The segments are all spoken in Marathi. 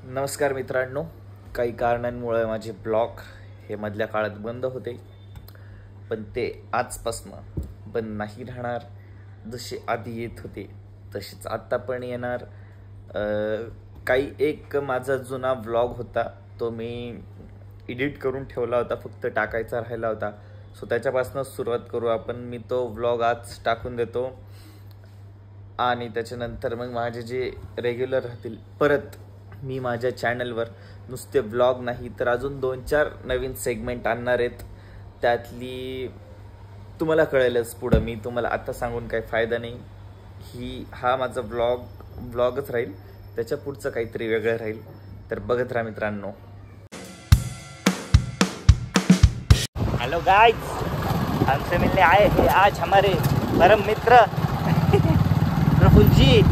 नमस्कार मित्रांनो, काही कारणांमुळे माझे ब्लॉग हे मधल्या काळात बंद होते, पण ते आजपासनं बंद नाही राहणार. जसे आधी येत होते तसेच आता पण येणार. काही एक माझा जुना व्लॉग होता, तो मी एडिट करून ठेवला होता, फक्त टाकायचा राहिला होता. सो त्याच्यापासूनच सुरुवात करू आपण. मी तो व्लॉग आज टाकून देतो आणि त्याच्यानंतर मग माझे जे रेग्युलर राहतील परत मी माझ्या चॅनलवर नुसते व्लॉग नाही तर अजून 2-4 नवीन सेगमेंट आणणार आहेत. त्यातली तुम्हाला कळेलच पुढं. मी तुम्हाला आता सांगून काही फायदा नाही. हा माझा व्लॉगच राहील, त्याच्या पुढचं काहीतरी वेगळं राहील. तर बघत राहा मित्रांनो. हेलो गाइस, हमसे मिलने आए हैं आज हमारे परम मित्र प्रफुल्ल जी,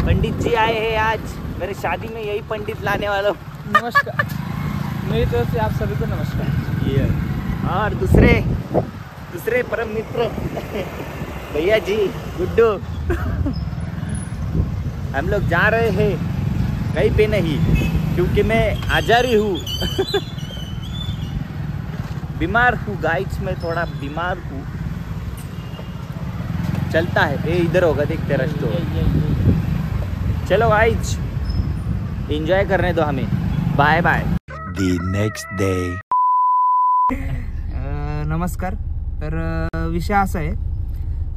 पंडित जी आए हैं आज मेरी शादी में. यही पंडित लाने वाला हूँ. नमस्कार, मेरी तरफ से आप सभी को नमस्कार. और दूसरे परम मित्र भैया जी गुड्डू. हम लोग जा रहे हैं कहीं पे नहीं, क्योंकि मैं आजारी हूँ. बीमार हूँ गाइस, मैं थोड़ा बीमार हूँ. चलता है ये इधर होगा, देख तेरा स्टोर. चलो गाइस, एंजॉय करने दो हमें. Bye bye. The next day. नमस्कार. तर विषय असा आहे,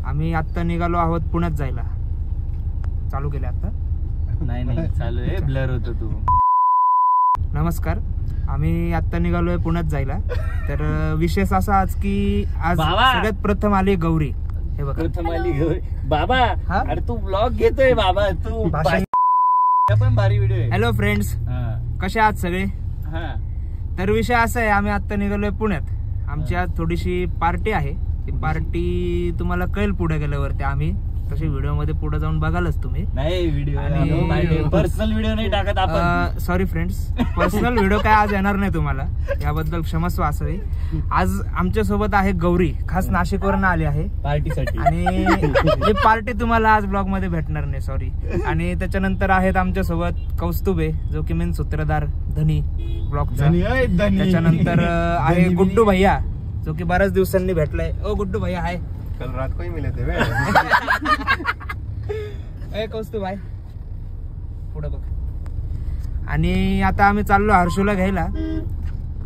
आम्ही आत्ता निघालो आहोत पुण्यात जायला. चालू केले आता? नाही चालू आहे, ब्लर होतो तू. नमस्कार, आम्ही आत्ता निघालोय पुण्यात जायला. तर विशेष असा आज की आज सगळ्यात प्रथम आली गौरी. हे बघा, प्रथम आली गौरी. बाबा अरे तू ब्लॉग घेतोय बाबा, तू पण भारी व्हिडिओ आहे. हॅलो फ्रेंड्स, कसे आहात सगळे? तर विषय असा आहे, आम्ही आत्ता निघालोय पुण्यात. आमची आज थोडीशी पार्टी आहे. ती पार्टी तुम्हाला कळेल पुढे गेल्यावरती. आम्ही तशी व्हिडिओ मध्ये पुढे जाऊन बघालच तुम्ही. नाही व्हिडिओ पर्सनल व्हिडिओ नाही टाकत आपण. सॉरी फ्रेंड्स, पर्सनल व्हिडिओ काय आज येणार नाही तुम्हाला, याबद्दल क्षमस्व असावी. आज आमच्या सोबत आहे गौरी, खास नाशिकवरून आली आहे पार्टीसाठी. आणि ही पार्टी तुम्हाला आज ब्लॉग मध्ये भेटणार नाही, सॉरी. आणि त्याच्यानंतर आहेत आमच्या सोबत कौस्तुभे, जो की मेन सूत्रधार धनी ब्लॉगचा. त्याच्यानंतर आहे गुड्डू भैया, जो की बऱ्याच दिवसांनी भेटलाय. ओ गुड्डू भैया, हाय. कल रात को ही मिले थे. ए कौस्तुभ भाई, पुढे बघ. आणि आता आम्ही चाललो हर्षूला घ्यायला.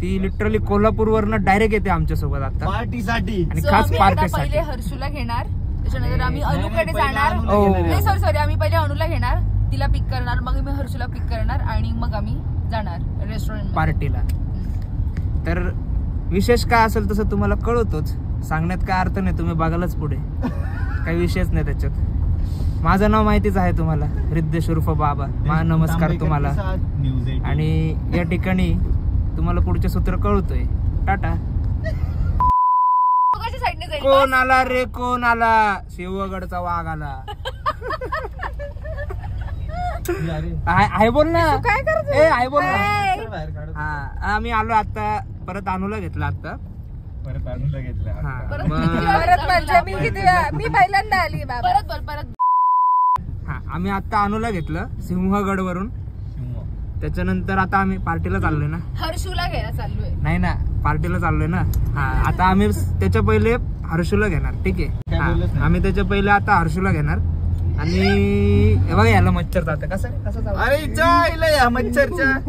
ती लिटरली कोल्हापूर वरनं डायरेक्ट येते आमच्या सोबत आता पार्टीसाठी. आणि खास पार्टीसाठी. पहिले हर्षूला घेणार, त्याच्यानंतर आम्ही अनुकडे जाणार. सॉरी, आम्ही पहिले अनुला घेणार, तिला पिक करणार, मग मी हर्षूला पिक करणार आणि मग आम्ही जाणार रेस्टॉरंट पार्टीला. तर विशेष काय असेल तसं तुम्हाला कळवतोच, सांगण्यात काय अर्थ नाही, तुम्ही बघालच पुढे. काही विषयच नाही त्याच्यात. माझं नाव माहितीच आहे तुम्हाला, रिद्धेश उर्फ बाबा. नमस्कार तुम्हाला. आणि या ठिकाणी तुम्हाला पुढचे सूत्र कळवतोय. टाटा. कोण आला रे, कोण आला? शिवगडचा वाघ आला. आहे बोल ना, आहे बोल ना. हा, आम्ही आलो आता. परत अनुला घेतला आता. परत आणून घेतला. मी पहिल्यांदा आली. परत हा, आम्ही आता अनुला घेतलं सिंहगड वरून. त्याच्यानंतर आता आम्ही पार्टीला चाललोय ना. हर्षूला घ्यायला चाललोय. नाही ना, पार्टीला चाललोय ना. हा, आता आम्ही त्याच्या पहिले हर्षूला घेणार. ठीक आहे, आम्ही त्याच्या पहिले आता हर्षूला घेणार. आणि हे बघा, याला मच्छर जाते. कसं अरे जायला या मच्छरच्या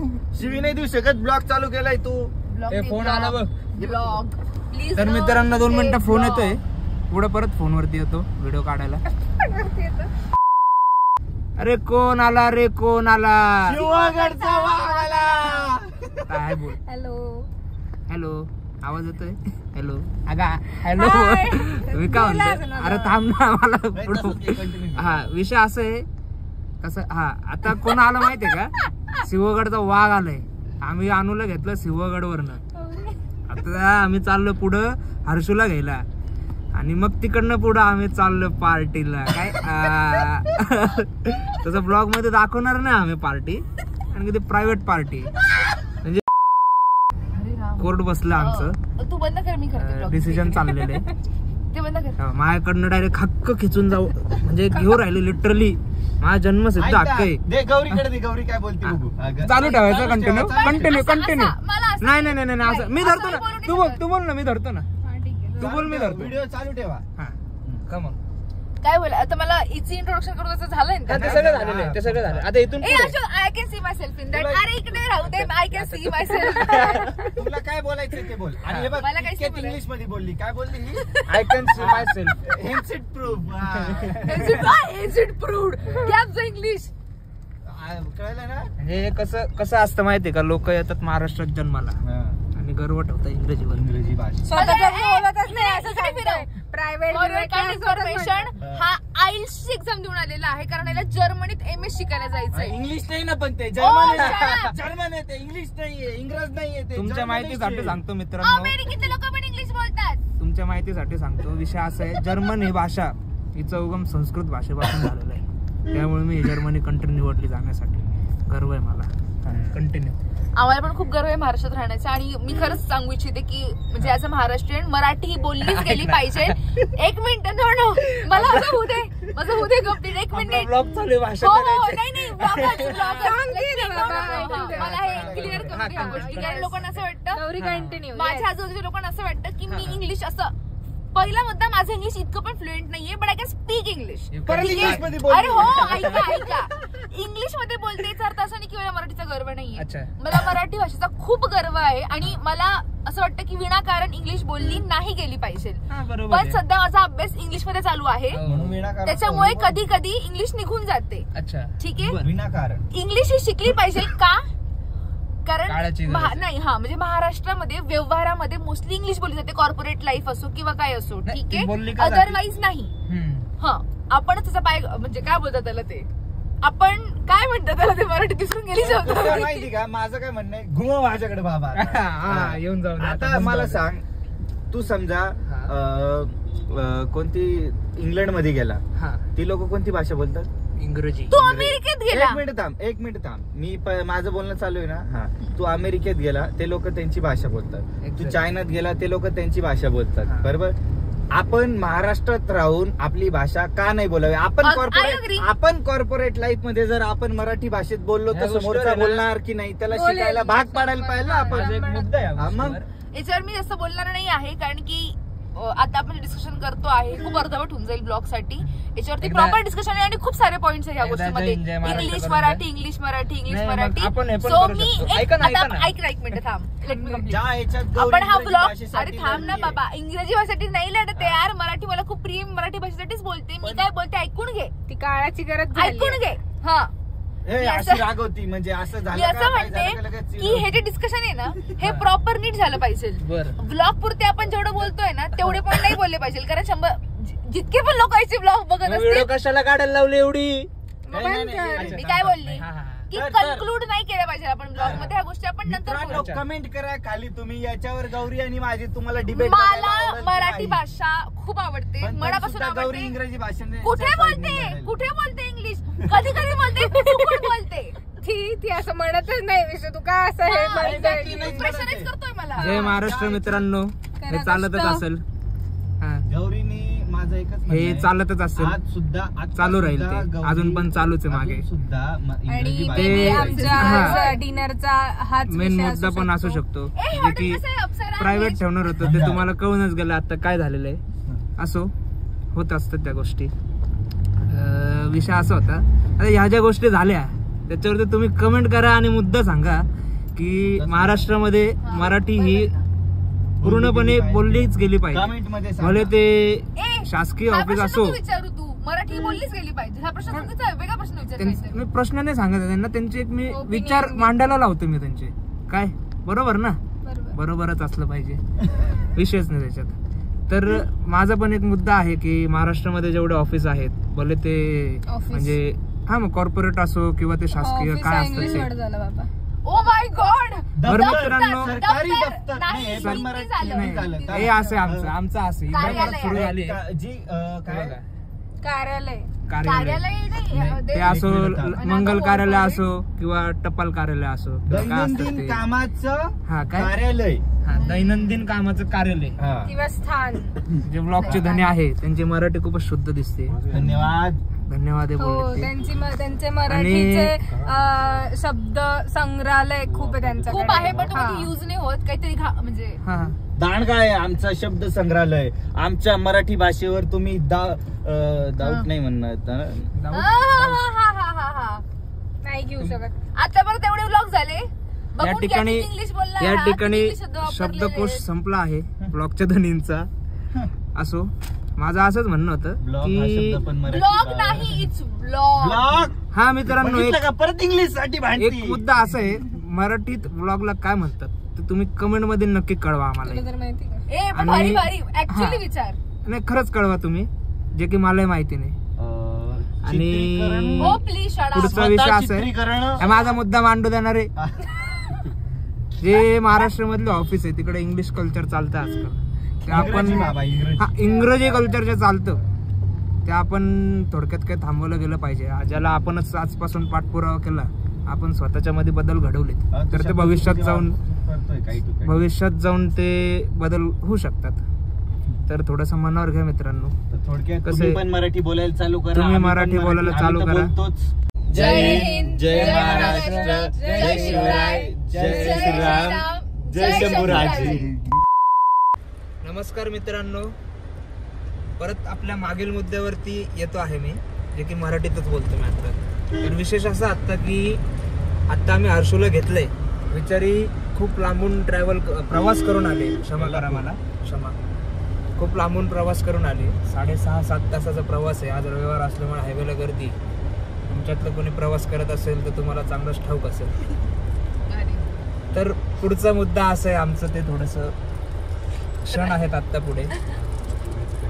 शिवी नाही देऊ शकत. ब्लॉग चालू केलाय तू. फोन आला बघ. Blog please. तर मित्रांनो 2 मिनिटं फोन येतोय. पुढे परत फोनवरती येतो व्हिडिओ काढायला. अरे कोण आला रे, कोण आला? शिवगडचा वाघ आला. काय बोल. हॅलो, आवाज येतोय? हॅलो अगा, हॅलो. मी काय म्हणतो, अरे थांब ना, मला. हा, विषय असं आहे कसं. हा, आता कोण आलं माहितीये का? शिवगडचा वाघ आलाय. आम्ही अनुला घेतलं सिंहगड वरनं. आता आम्ही चाललो पुढं हर्षूला घ्यायला. आणि मग तिकडनं पुढं आम्ही चाललो पार्टीला. काय तसं ब्लॉग मध्ये दाखवणार नाही आम्ही पार्टी, आणि ते प्रायव्हेट पार्टी. म्हणजे कोर्ट बसलं आमचं. तू बंद कर, मी करते. डिसिजन चाललेलं आहे. ते बंद कर. माझ्याकडनं डायरेक्ट हक्क खिचून जाऊ म्हणजे घेऊ राहिले लिटरली. माझा जन्मसिद्ध हक्क आहे. दे गौरीकडे दे, गौरी काय बोलते बघू. चालू ठेवायचं कंटिन्यू कंटिन्यू कंटिन्यू. मला असं- नाही नाही नाही नाही असं मी धरतो ना. तू बोल ना, मी धरतो ना. हा, ठीक आहे. तू बोल, मी धरतो. व्हिडिओ चालू ठेवा. हा कम ऑन. काय बोल आता मला इची इंट्रोडक्शन करून असं झालंय ना ते सगळं झालेलं आहे, ते सगळं झालं. आता इथून ए पुढे Ashok I can see myself in that. अरे इकडे राहू दे, I can see myself. तुला काय बोलायचं ते बोल. आणि हे बघ मला काय बोलायचं? इंग्लिश मध्ये बोलली. काय बोलली ही? I can see myself. Hence it proof. Is it proved? Cap's English. कळलं ना? म्हणजे कसं असतं माहितीये का, लोक येतात महाराष्ट्रात जन्माला आणि गर्व ठेवतात इंग्रजीवर. इंग्रजी भाषा. स्वतःच बोलतच नाही असं सांगतोय. प्रायव्हेट हा आयल्स एक्झाम देऊन आलेला आहे, कारण याला जर्मनीत MS शिकायला जायचंय. इंग्लिश नाही ना, पण ते Oh, जर्मन येते, इंग्लिश नाहीये, इंग्रज नाहीये ते. तुमच्या माहितीसाठी सांगतो मित्रांनो, अमेरिकेतले लोक पण इंग्लिश बोलतात. तुमच्या माहितीसाठी सांगतो. विषय असा आहे, जर्मन ही भाषा हिचा उगम संस्कृत भाषेपासून झालेला आहे. त्यामुळे मी जर्मनी कंट्री निवडली जाण्यासाठी. गर्व आहे मला. कंटिन्यू. आम्हाला पण खूप गर्व आहे महाराष्ट्रात राहण्याचा. आणि मी खरंच सांगू इच्छिते की म्हणजे ऍज अ महाराष्ट्रीयन मराठी ही बोललीच गेली पाहिजे. एक मिनिट, नो मला असं होऊ दे, माझं होऊ दे गप्पीत. एक मिनिट. ब्लॉग चालू आहे, भाषा हो करायची. नाही मला हे क्लिअर करून घ्या गोष्टी. कारण लोकांना असं वाटतं, माझ्या आजूबाजूच्या लोकांना असं वाटतं की मी इंग्लिश असं, पहिला मुद्दा माझं इंग्लिश इतकं पण फ्लुएंट नाहीये, but I can speak English. परत इंग्लिश मध्ये अरे बोल. हो, ऐका इंग्लिश मध्ये बोलते याचा अर्थ असं नाही की मला मराठीचा गर्व नाहीये. अच्छा. मला मराठी भाषेचा खूप गर्व आहे आणि मला असं वाटतं की विनाकारण इंग्लिश बोलली नाही गेली पाहिजे. बरोबर पण सध्या माझा अभ्यास इंग्लिश मध्ये चालू आहे, म्हणून विनाकारण त्याच्यामुळे कधी कधी इंग्लिश निघून जाते. अच्छा ठीक आहे, विनाकारण इंग्लिश ही शिकली पाहिजे का, कारण काळाची गरज आहे. नाही म्हणजे महाराष्ट्रामध्ये व्यवहारामध्ये मोस्टली इंग्लिश बोलली जाते, कॉर्पोरेट लाईफ असो किंवा काय असो. नाही, ठीक ती बोलली आहे, का जाते? अदरवाईज नाही. हा आपणच त्याचा पाय म्हणजे काय बोलतात त्याला, ते आपण काय म्हणतात त्याला, ते मराठी दिसून गेली तुला माहिती का माझं काय म्हणणं आहे, घुमा माझ्याकडे बाबा. येऊन जाऊन आता मला सांग, तू समजा कोणती इंग्लंड मध्ये गेला, ती लोक कोणती भाषा बोलतात? इंग्रजी. तू अमेरिकेत गेला, एक मिनिट थांब मी माझं बोलणं चालू आहे ना. हा, तू अमेरिकेत गेला, ते लोक त्यांची भाषा बोलतात. तू चायनात गेला, ते लोक त्यांची भाषा बोलतात. बरोबर. आपण महाराष्ट्रात राहून आपली भाषा का नाही बोलावी? आपण कॉर्पोरेट लाईफ मध्ये जर आपण मराठी भाषेत बोललो तर समोरचा बोलणार की नाही, त्याला शिकायला भाग पाडायला पाहिजे ना आपण. एक मुद्दा आहे मग याच्यावर मी जास्त बोलणार नाही आहे, कारण की आता आपण डिस्कशन करतो आहे खूप अर्धवट होऊन जाईल ब्लॉग साठी. याच्यावरती प्रॉपर डिस्कशन आहे आणि खूप सारे पॉइंट्स आहे या गोष्टीमध्ये. English Marathi English Marathi English Marathi. So मी एक मिनिट थांब, लेट मी कंप्लीट. आपण हा ब्लॉग, अरे थांब ना बाबा, इंग्रजी भाषेसाठी नाही लढत यार, मराठी मला खूप प्रिय मराठी भाषेसाठीच बोलते मी. काय बोलते ऐकून घे, ती काळाची गरज ऐकून घे. हा रागवती म्हणजे असं झालं, असं म्हणते की हे जे डिस्कशन आहे ना हे प्रॉपर नीट झालं पाहिजे. ब्लॉग पुरते आपण जेवढं बोलतोय ना तेवढे पण नाही बोलले पाहिजे, कारण जितके पण लोक ब्लॉग बघत असतील, कशाला काढायला लावली एवढी? मी काय बोलली की कन्क्लूड नाही केलं पाहिजे आपण ब्लॉग मध्ये, ह्या गोष्टी आपण नंतर बोलू. कमेंट करा खाली तुम्ही याच्यावर, गौरी आणि माझी तुम्हाला डिबेट. मला मराठी भाषा खूप आवडते, मनापासून गौरी आवडते. इंग्रजी भाषा कुठे बोलते इंग्लिश, कधी बोलते, कुठे बोलते ती असं म्हणतच नाही. विषय तू काय असं प्रेशराईज करतोय मला. हे महाराष्ट्र मित्रांनो, हे चालतच असेल. गौरीने माझं एकच हे चालतच असेल, आज सुद्धा चालू राहील ते, अजून पण चालूच आहे मागे सुद्धा. आणि डिनरचा हाच मेन मुद्दा पण असू शकतो, जे की प्रायव्हेट ठेवणार होतं ते तुम्हाला कळूनच गेलं आता काय झालेलं आहे. असो, होत असतात त्या गोष्टी. विषय असा होता, आता ह्या ज्या गोष्टी झाल्या त्याच्यावरती तुम्ही कमेंट करा आणि मुद्दा सांगा की महाराष्ट्रामध्ये मराठी ही पूर्णपणे बोललीच गेली पाहिजे. भले ते शासकीय ऑफिस असो. विचारू तू मराठी बोललीच गेली पाहिजे, हा प्रश्न वेगळा प्रश्न विचारायचा. मी प्रश्न नाही सांगत त्यांना, त्यांचे एक मी विचार मांडायला लावतो मी त्यांचे. काय बरोबर ना? बरोबरच असलं पाहिजे, विषयच नाही त्याच्यात. तर माझा पण एक मुद्दा आहे की महाराष्ट्रामध्ये जेवढे ऑफिस आहेत, भले ते म्हणजे मग कॉर्पोरेट असो किंवा ते शासकीय काय असतं ते. ओ माय गॉड, मित्रांनो, सरकारी दफ्तर नाही, हे असं आमचं असं सुरू झाले जी कार्यालय ते असो, मंगल कार्यालय असो किंवा टपाल कार्यालय असो, दैनंदिन कामाचं कार्यालय, दैनंदिन कामाचं कार्यालय किंवा स्थान. जे ब्लॉगचे धने आहे त्यांची मराठी खूपच शुद्ध दिसते. धन्यवाद. धन्यवाद हे बोलले त्यांचे मराठीचे शब्द संग्रहालय खूप आहे त्यांच्याकडे. खूप आहे पण तो यूज नाही होत काहीतरी म्हणजे दांडगा आहे आमचा शब्द संग्रहालय. आमच्या मराठी भाषेवर तुम्ही दाऊट नाही म्हणत नाही घेऊ शकत. आता परत एवढे व्लॉग झाले या ठिकाणी शब्दकोश संपला आहे ब्लॉगच्या धनींचा. असो, माझं असंच म्हणणं होतं की ब्लॉग नाही इट्स ब्लॉग. हा मित्रांनो, परत इंग्लिश साठी एक मुद्दा असा आहे, मराठीत ब्लॉगला काय म्हणतात ते तुम्ही कमेंट मध्ये नक्की कळवा आम्हाला. नाही खरंच कळवा तुम्ही, जे की मलाही माहिती नाही. आणि पुढचा विषय असा आहे, माझा मुद्दा मांडू देणार आहे. जे महाराष्ट्र मधलं ऑफिस आहे तिकडे इंग्लिश कल्चर चालतं आजकाल. ते आपण इंग्रजी कल्चर जे चालतं ते आपण थोडक्यात काही थांबवलं गेलं पाहिजे. ज्याला आपणच आजपासून पाठपुरावा केला, आपण स्वतःच्या मध्ये बदल घडवले, तर ते भविष्यात जाऊन ते बदल होऊ शकतात. तर थोडस मनावर घ्या मित्रांनो. कसं पण मराठी बोलायला चालू करा. तुम्ही मराठी बोलायला चालू करा. जय हिंद, जय महाराष्ट्र, जय शिवराय, जय श्रीराम, जय शंभूराजी. नमस्कार मित्रांनो, परत आपल्या मागील मुद्द्यावरती येतो आहे मी, जे की मराठीतच बोलतो मी आता. तर विशेष असं आता की आता आम्ही हर्षूला घेतलंय. बिचारी खूप लांबून प्रवास करून आले. क्षमा करा मला, क्षमा. खूप लांबून प्रवास करून आले. 6.5-7 तासाचा प्रवास आहे. आज रविवार असल्यामुळे हायवेला गर्दी. तुमच्यातलं कोणी प्रवास करत असेल तर तुम्हाला चांगलंच ठाऊक असेल. तर पुढचा मुद्दा असा आहे आमचं, ते थोडस क्षण आहेत आता पुढे.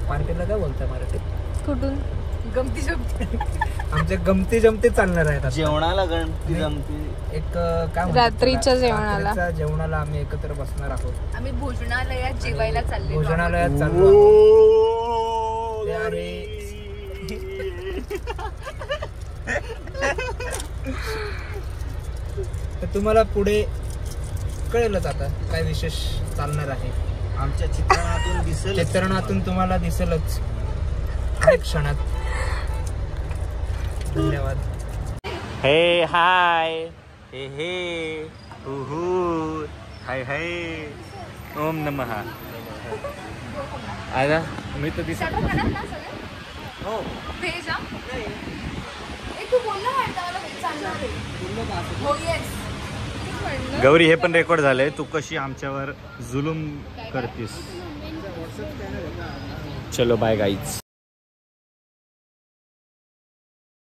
पार्टीला काय बोलताय मराठीत? कुठून गमती जमती आमच्या गमती जमती चालणार आहेत. जेवणाला गमती जमती. एक काय रात्रीच्या जेवणाला आम्ही एकत्र बसणार आहोत. आम्ही भोजनालयात जेवायला चाललो. भोजनालयात चाललो. तर तुम्हाला पुढे कळेलच आता काय विशेष चालणार आहे. आमच्या चित्रणातून तुम्हाला दिसेलच एक क्षणात. धन्यवाद. हे हाय, हे हे उहू, हाय हाय, ओम नमः. आला मी तर दिसत हो. तू बोलला हो. येस गौरी, हे पण रेकॉर्ड झालंय. तू कशी आमच्यावर जुलूम करतीस. चलो बाय गाईज.